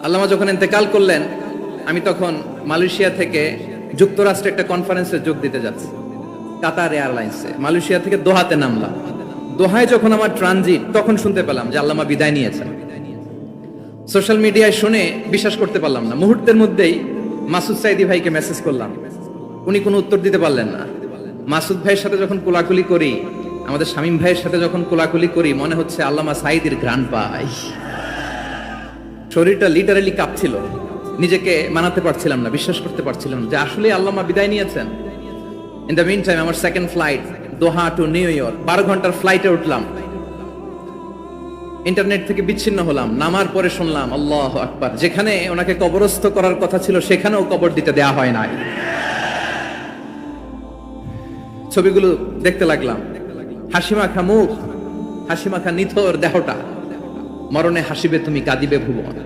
আল্লামা যখন ইন্তেকাল করলেন, আমি তখন মালয়েশিয়া থেকে যুক্তরাষ্ট্রে একটা কনফারেন্সে যোগ দিতে যাচ্ছি, কাতার এয়ারলাইন্সে। মালয়েশিয়া থেকে দোহাতে নামলাম। দোহায় যখন আমার ট্রানজিট, তখন শুনতে পেলাম যে আল্লামা বিদায় নিয়েছেন। সোশ্যাল মিডিয়ায় শুনে বিশ্বাস করতে পারলাম না। মুহূর্তের মধ্যেই মাসুদ সাইদি ভাইকে মেসেজ করলাম, উনি কোনো উত্তর দিতে পারলেন না। মাসুদ ভাইয়ের সাথে যখন কোলাকুলি করি, আমাদের শামীম ভাইয়ের সাথে যখন কোলাকুলি করি, মনে হচ্ছে আল্লামা সাইদির ঘ্রাণ পাই। শরীরটা লিটারালি কাঁপছিল, নিজেকে মানাতে পারছিলাম না, বিশ্বাস করতে পারছিলাম যে আসলে আল্লামা বিদায় নিয়েছেন। ইন দ্য মিন টাইম আমার সেকেন্ড ফ্লাইট, দোহা টু নিউ ইয়র্ক, 12 ঘন্টার ফ্লাইটে উঠলাম। ইন্টারনেট থেকে বিচ্ছিন্ন হলাম। নামার পরে শুনলাম আল্লাহু আকবার, যেখানে ওনাকে কবরস্থ করার কথা ছিল সেখানেও কবর দিতে দেয়া হয় নাই। ছবিগুলো দেখতে লাগলাম, হাসিমাখা মুখ, হাসিমাখা নিথর দেহটা, মরণে হাসিবে তুমি কাঁদিবে ভুবন।